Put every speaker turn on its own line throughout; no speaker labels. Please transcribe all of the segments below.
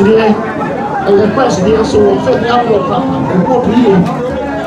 Today, the question so fed up with report here,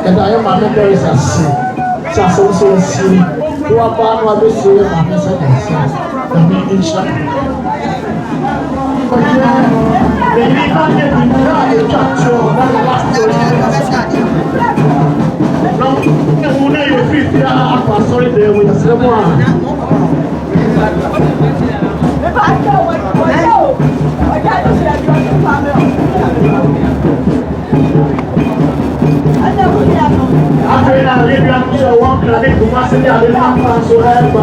and I am a member is a sin. So see, who are part of this year, and this the meeting shop. They did not get in the capture one last no, who know you feel there, I'm sorry, there with a someone. After that, we have to walk and make the master of the lamp so help.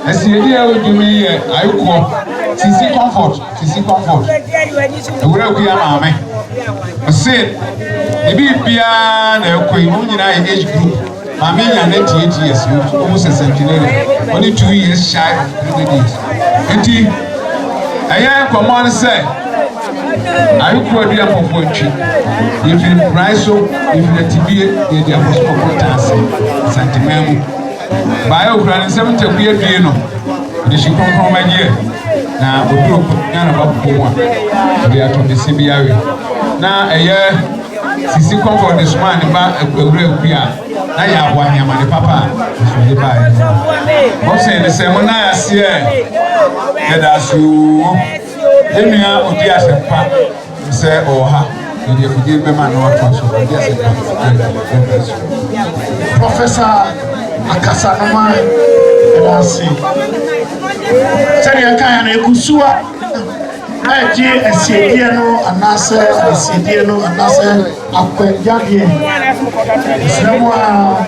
I see the idea with me. I call CC comfort. The world we are, man. I said, the BPN, Queen, age group. I mean, I net 8 years, almost a centenary, only 2 years shy of 3 days. And I am command say, I will be up for poetry. If you price so, if you TV, the apostle dance, sentiment. By Ukraine, 70 years, the she come from my year. Now, we do about one. We are from the CBI. Now, a year, CC come for this man about a real PR. Now, you have one, your papa. What's in the same I see? Let us you. Then you are Odias and Pap. Say, oh, ha. You forgive me, man, or Professor Akasanoma, and I see. Tell you, I can't kusua. I do a CDNO, and answer a CDNO, and answer a Quenjaki. Someone,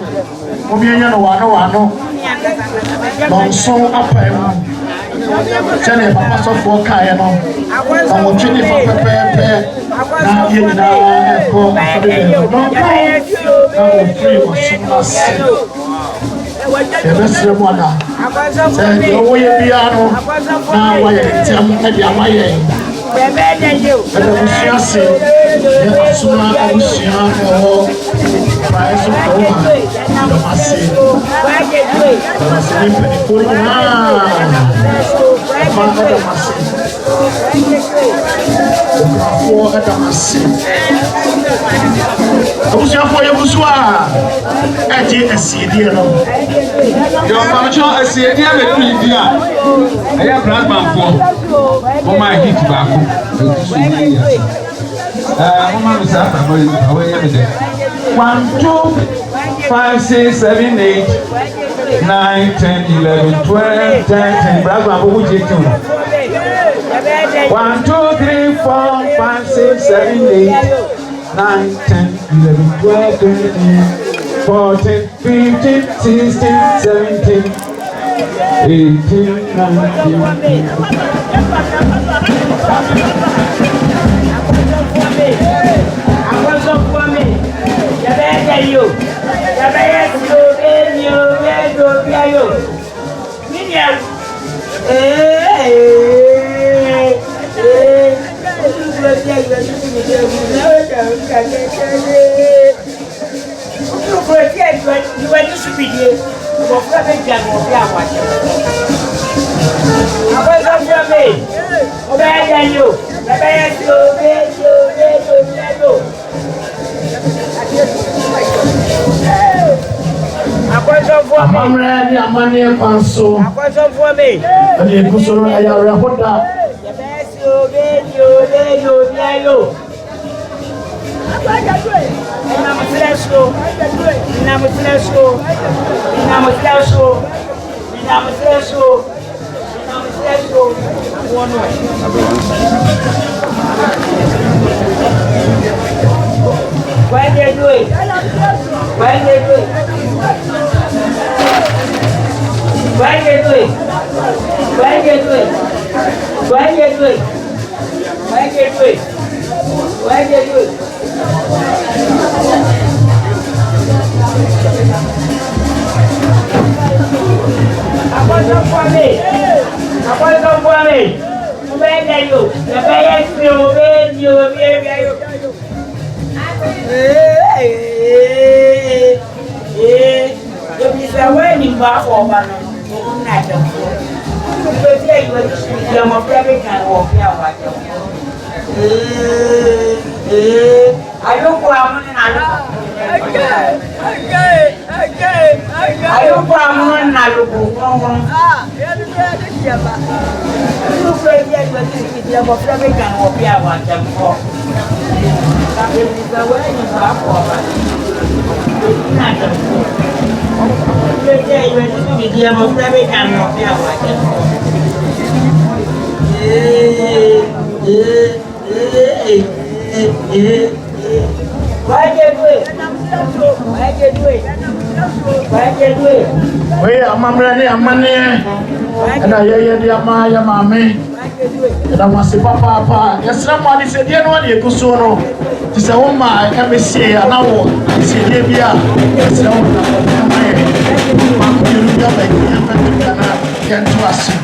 Obiano, Wano, Monson up. Tell you, Papa, for Kayano. I will treat you for Pepe. Now, you know, go the best one. Say, the way you piano. Now, why tell me maybe I'm my end. But I was just saying, soon I was young, price of over. I must say, I was sleeping for I did a CD. Your function, a CD, I have black man for my heat back. Woman is after away every day. 1, 2, 5, 6, 7, 8, 9, 10, 11, 12, 13. Black man, who would you do? 1, 2, 3, 4, 5, 6, 7, 8, 9, 10, 11, 12, 13, 14, 15, 16, 17, 18, 19.
You were just speaking. For private gun or Yawa. I was up from me. Obey you. Obey
I'm ready, I'm on here, Panso.
I was up for me.
And you go so I are
Why they do it? Why they do it? Why they do it? Why they do it? Why they do it? Why they do it? Why they do it? I want some for me. I want some for me. Where are you? The best you, where you. If it's a wedding back over, not a fool. I'm a private can walk out. I don't go out and I don't go out and I look. You play yet when you have a private can walk out. If it's a wedding back over, not a fool. You say you have a private can walk out. Why get it? Why get it? Why get it?
Wait, I'm ready, I'm money. And I hear the Amaya Mammy. And I must say, Papa, yes, somebody said, you know, you go so. It's a woman, I can see an hour. It's a Libya. It's a woman. Can't trust you.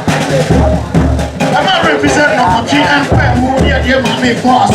I'm not representing no country and family and your mommy for us.